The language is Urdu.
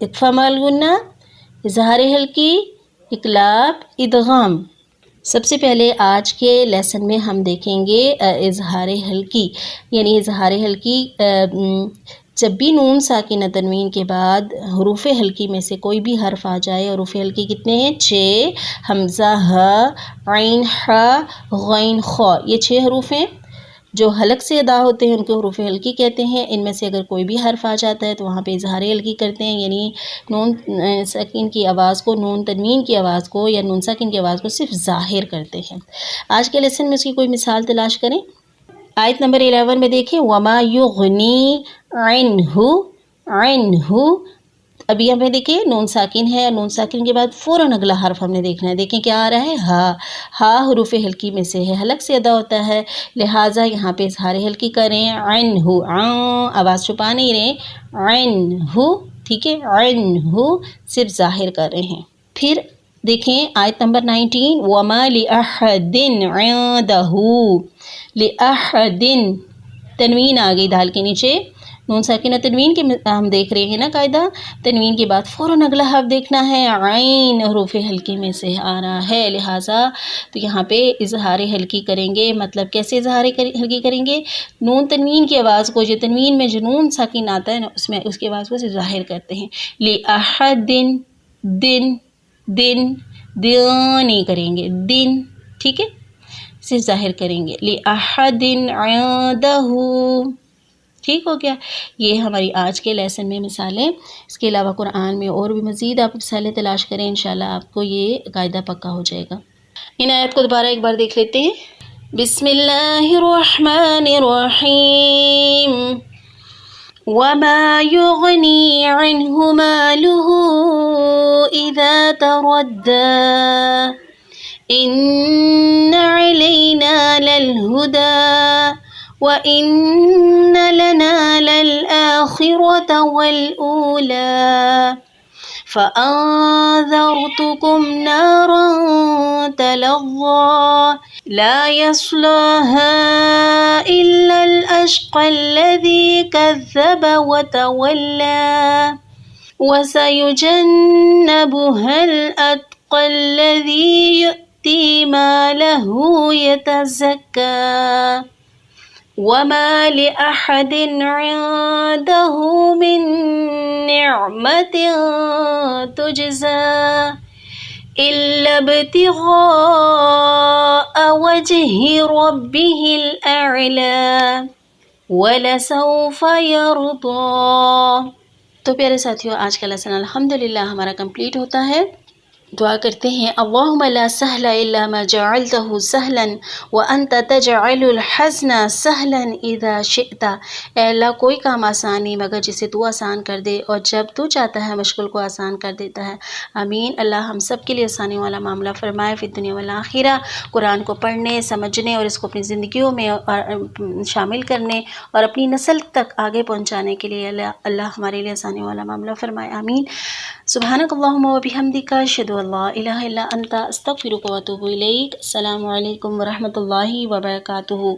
اکفا مال گنہ، اظہار حلقی، اقلاب، ادغام۔ سب سے پہلے آج کے لیسن میں ہم دیکھیں گے اظہار حلقی، یعنی اظہار حلقی جب بھی نون ساکنہ تنوین کے بعد حروف حلقی میں سے کوئی بھی حرف آ جائے۔ حروف حلقی کتنے ہیں؟ 6، حمزہ ہ، عین ح، غین خ، یہ 6 حروف ہیں جو حلق سے ادا ہوتے ہیں، ان کو حروف حلقی کہتے ہیں۔ ان میں سے اگر کوئی بھی حرف آ جاتا ہے تو وہاں پہ اظہار حلقی کرتے ہیں، یعنی نون ساکن کی آواز کو، نون تنوین کی آواز کو یا نون ساکن کی آواز کو صرف ظاہر کرتے ہیں۔ آج کے لیسن میں اس کی کوئی مثال تلاش کریں۔ آیت نمبر 11 میں دیکھیں، وَمَا يُغْنِي عَنْهُ، اب یہاں پہ دیکھیں نون ساکن ہے، نون ساکن کے بعد فوراً اگلا حرف ہم نے دیکھنا ہے۔ دیکھیں کیا آ رہا ہے؟ ہا۔ ہا حروف حلقی میں سے ہے، حلق سے ادا ہوتا ہے، لہٰذا یہاں پہ اظہار حلقی کریں۔ عنہ، آواز چھپا نہیں رہے، عنہ، ٹھیک ہے، عنہ صرف ظاہر کر رہے ہیں۔ پھر دیکھیں آیت نمبر 19، وَمَا لِأَحَدٍ عِندَهُ، لِأَحَدٍ، تنوین آ گئی دال کے نیچے، نون ساکنہ تنوین کے ہم دیکھ رہے ہیں نا قاعدہ، تنوین کے بعد فوراً اگلا حرف دیکھنا ہے، عین حروف حلقی میں سے آ رہا ہے، لہٰذا تو یہاں پہ اظہار حلقی کریں گے۔ مطلب کیسے اظہار حلقی کریں گے؟ نون تنوین کی آواز کو، جو تنوین میں جو نون ساکن آتا ہے نا، اس کی آواز کو ظاہر کرتے ہیں۔ لِأَحَدٍ، دن، دن، دن نہیں کریں گے، دن، ٹھیک ہے، صرف ظاہر کریں گے۔ لِأَحَدٍ عِندَهُ، ٹھیک ہو گیا۔ یہ ہماری آج کے لیسن میں مثالیں۔ اس کے علاوہ قرآن میں اور بھی مزید آپ مثالیں تلاش کریں، انشاءاللہ آپ کو یہ قاعدہ پکا ہو جائے گا۔ ان آیت کو دوبارہ ایک بار دیکھ لیتے ہیں۔ بسم اللہ الرحمن الرحیم، وَمَا يُغْنِي عَنْهُ مَالُهُ إِذَا تَرَدَّىٰ إِنَّ عَلَيْنَا لَلْهُدَىٰ وَإِنَّ لَنَا لَلْآخِرَةَ وَالْأُولَىٰ فَأَنذَرْتُكُمْ نَارًا تَلَظَّىٰ لَا يَصْلَاهَا إِلَّا الْأَشْقَى الَّذِي كَذَّبَ وَتَوَلَّىٰ وَسَيُجَنَّبُهَا الْأَتْقَى الَّذِي يُؤْتِي مَالَهُ يَتَزَكَّىٰ وَمَا لِأَحَدٍ عِندَهُ مِن نِّعْمَةٍ تُجْزَىٰ إِلَّا ابْتِغَاءَ وَجْهِ رَبِّهِ الْأَعْلَىٰ وَلَسَوْفَ يَرْضَىٰ۔ تو پیارے ساتھیوں، آج کا لیسن الحمدللہ ہمارا کمپلیٹ ہوتا ہے۔ دعا کرتے ہیں، اللہم لا سہل الا ما جعلتہ سہلا وانت تجعل الحزن سہلا اذا شئت، اے اللہ کوئی کام آسان نہیں مگر جسے تو آسان کر دے، اور جب تو چاہتا ہے مشکل کو آسان کر دیتا ہے۔ آمین۔ اللہ ہم سب کے لیے آسانی والا معاملہ فرمائے فی الدنیا والآخرہ۔ قرآن کو پڑھنے، سمجھنے اور اس کو اپنی زندگیوں میں شامل کرنے اور اپنی نسل تک آگے پہنچانے کے لیے اللہ ہمارے لیے آسانی والا معاملہ فرمائے۔ آمین۔ سبحانک اللہم و بحمدک، اشہد ان لا الہ الا انت، استغفرک و اتوب الیک۔ السلام علیکم ورحمۃ اللہ وبرکاتہ۔